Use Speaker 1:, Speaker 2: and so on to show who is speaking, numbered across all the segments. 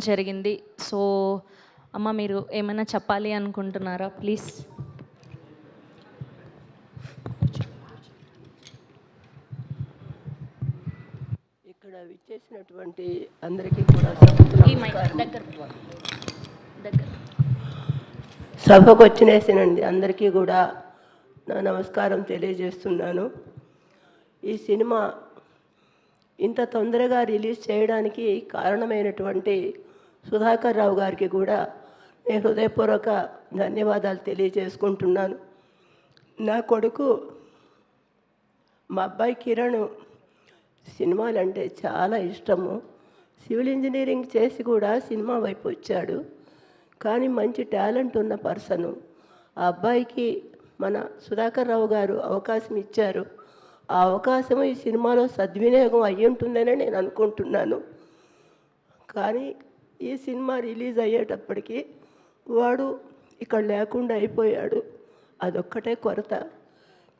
Speaker 1: జరిగింది. సో అమ్మ మీరు ఏమైనా చెప్పాలి అనుకుంటున్నారా ప్లీజ్?
Speaker 2: ఇక్కడ విచ్చేసినటువంటి అందరికీ కూడా సభకు వచ్చినేసినండి అందరికీ కూడా నా నమస్కారం తెలియజేస్తున్నాను. ఈ సినిమా ఇంత తొందరగా రిలీజ్ చేయడానికి కారణమైనటువంటి సుధాకర్ రావు గారికి కూడా నేను హృదయపూర్వక ధన్యవాదాలు తెలియజేసుకుంటున్నాను. నా కొడుకు మా అబ్బాయి కిరణ్ సినిమాలంటే చాలా ఇష్టము. సివిల్ ఇంజనీరింగ్ చేసి కూడా సినిమా వైపు వచ్చాడు. కానీ మంచి టాలెంట్ ఉన్న పర్సను. ఆ అబ్బాయికి మన సుధాకర్ రావు గారు అవకాశం ఇచ్చారు. ఆ అవకాశం ఈ సినిమాలో సద్వినియోగం అయ్యి ఉంటుందని నేను అనుకుంటున్నాను. కానీ ఈ సినిమా రిలీజ్ అయ్యేటప్పటికి వాడు ఇక్కడ లేకుండా అయిపోయాడు. అదొక్కటే కొరత.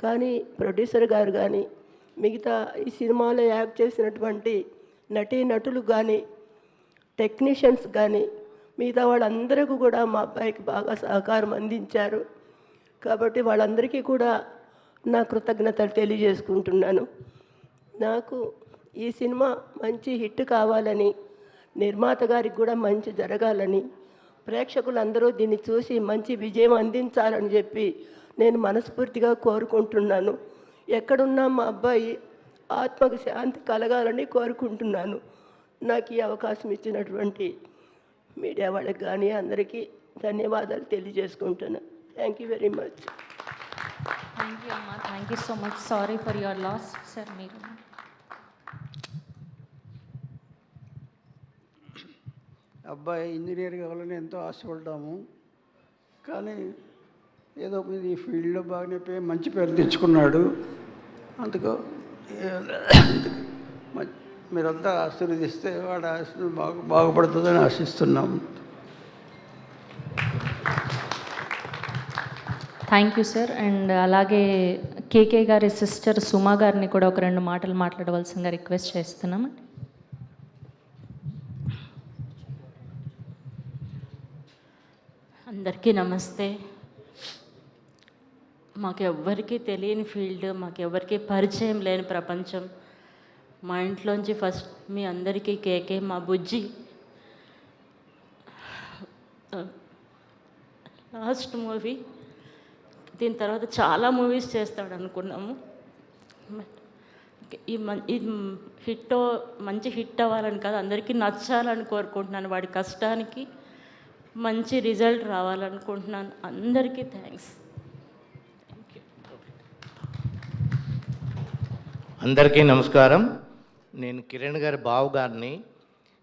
Speaker 2: కానీ ప్రొడ్యూసర్ గారు కానీ మిగతా ఈ సినిమాలో యాక్ట్ చేసినటువంటి నటీనటులు కానీ టెక్నీషియన్స్ కానీ మిగతా వాళ్ళందరికీ కూడా మా అబ్బాయికి బాగా సహకారం అందించారు. కాబట్టి వాళ్ళందరికీ కూడా నా కృతజ్ఞతలు తెలియజేసుకుంటున్నాను. నాకు ఈ సినిమా మంచి హిట్ కావాలని, నిర్మాత గారికి కూడా మంచి జరగాలని, ప్రేక్షకులందరూ దీన్ని చూసి మంచి విజయం అందించాలని చెప్పి నేను మనస్ఫూర్తిగా కోరుకుంటున్నాను. ఎక్కడున్నా మా అబ్బాయి ఆత్మకు శాంతి కలగాలని కోరుకుంటున్నాను. నాకు ఈ అవకాశం ఇచ్చినటువంటి మీడియా వాళ్ళకి కానీ అందరికీ ధన్యవాదాలు తెలియజేసుకుంటున్నాను. Thank you very much.
Speaker 1: Thank you అమ్మా, thank you so much. Sorry for your loss sir. మీరు
Speaker 3: అబ్బాయి ఇంజనీర్ కావాలని ఎంతో ఆశపడ్డాము. కానీ ఏదో ఈ ఫీల్డ్లో బాగానే మంచి పేరు తెచ్చుకున్నాడు. అందుకు మీరంతా ఆశీర్వదిస్తే వాడు బాగుపడుతుందని ఆశిస్తున్నాము.
Speaker 1: Thank you sir. అండ్ అలాగే కేకే గారి సిస్టర్ సుమా గారిని కూడా ఒక 2 మాటలు మాట్లాడవలసిందిగా రిక్వెస్ట్ చేస్తున్నాం.
Speaker 4: అందరికీ నమస్తే. మాకెవ్వరికీ తెలియని ఫీల్డ్, మాకెవ్వరికీ పరిచయం లేని ప్రపంచం. మా ఇంట్లోంచి ఫస్ట్ మీ అందరికీ కేకే మా బుజ్జి లాస్ట్ మూవీ. దీని తర్వాత చాలా మూవీస్ చేస్తాడు అనుకున్నాము. ఈ హిట్ మంచి హిట్ అవ్వాలని కాదు, అందరికీ నచ్చాలని కోరుకుంటున్నాను. వాడి కష్టానికి మంచి రిజల్ట్ రావాలనుకుంటున్నాను. అందరికీ థ్యాంక్స్.
Speaker 5: అందరికీ నమస్కారం. నేను కిరణ్ గారి బావగారిని.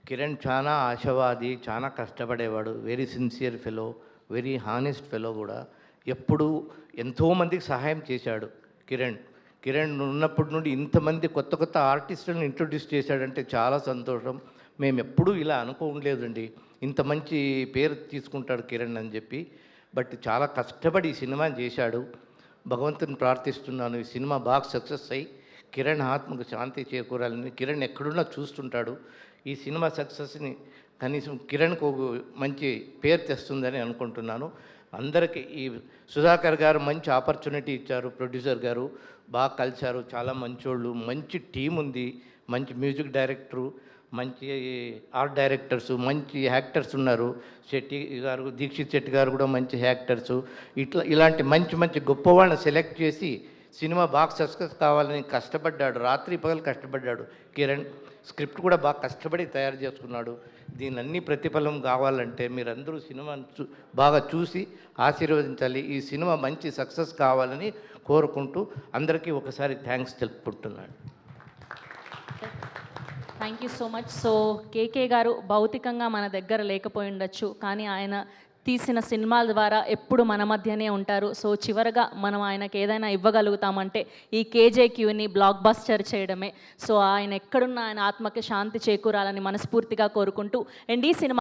Speaker 5: కిరణ్ చాలా ఆశావాది, చాలా కష్టపడేవాడు. Very sincere fellow, very honest fellow కూడా. ఎప్పుడూ ఎంతోమందికి సహాయం చేశాడు కిరణ్ ఉన్నప్పటి నుండి ఇంతమంది కొత్త కొత్త ఆర్టిస్టులను ఇంట్రొడ్యూస్ చేశాడంటే చాలా సంతోషం. మేము ఎప్పుడూ ఇలా అనుకోలేదండి, ఇంత మంచి పేరు తీసుకుంటాడు కిరణ్ అని చెప్పి. బట్ చాలా కష్టపడి ఈ సినిమా చేశాడు. భగవంతుని ప్రార్థిస్తున్నాను ఈ సినిమా బాగా సక్సెస్ అయ్యి కిరణ్ ఆత్మకు శాంతి చేకూరాలని. కిరణ్ ఎక్కడున్నా చూస్తుంటాడు. ఈ సినిమా సక్సెస్ని కనీసం కిరణ్కు మంచి పేరు తెస్తుందని అనుకుంటున్నాను. అందరికీ ఈ సుధాకర్ గారు మంచి ఆపర్చునిటీ ఇచ్చారు. ప్రొడ్యూసర్ గారు బాగా కలిశారు. చాలా మంచోళ్ళు, మంచి టీం ఉంది. మంచి మ్యూజిక్ డైరెక్టరు, మంచి ఆర్ట్ డైరెక్టర్సు, మంచి యాక్టర్స్ ఉన్నారు. దీక్షిత్ శెట్టి గారు కూడా మంచి యాక్టర్సు. ఇలాంటి మంచి మంచి గొప్ప వాళ్ళని సెలెక్ట్ చేసి సినిమా బాగా సక్సెస్ కావాలని కష్టపడ్డాడు. రాత్రి పగలు కష్టపడ్డాడు కిరణ్. స్క్రిప్ట్ కూడా బాగా కష్టపడి తయారు చేసుకున్నాడు. దీని అన్ని ప్రతిఫలం కావాలంటే మీరందరూ సినిమాను బాగా చూసి ఆశీర్వదించాలి. ఈ సినిమా మంచి సక్సెస్ కావాలని కోరుకుంటూ అందరికీ ఒకసారి థ్యాంక్స్ తెలుపుకుంటున్నాను.
Speaker 1: Thank you so much. So KK గారు భౌతికంగా మన దగ్గర లేకపోయి ఉండొచ్చు, కానీ ఆయన తీసిన సినిమాల ద్వారా ఎప్పుడు మన మధ్యనే ఉంటారు. సో చివరగా మనం ఆయనకి ఏదైనా ఇవ్వగలుగుతామంటే ఈ కేజేక్యూని బ్లాక్ బస్టర్ చేయడమే. సో ఆయన ఎక్కడున్నా ఆయన ఆత్మకి శాంతి చేకూరాలని మనస్ఫూర్తిగా కోరుకుంటూ అండ్ ఈ సినిమా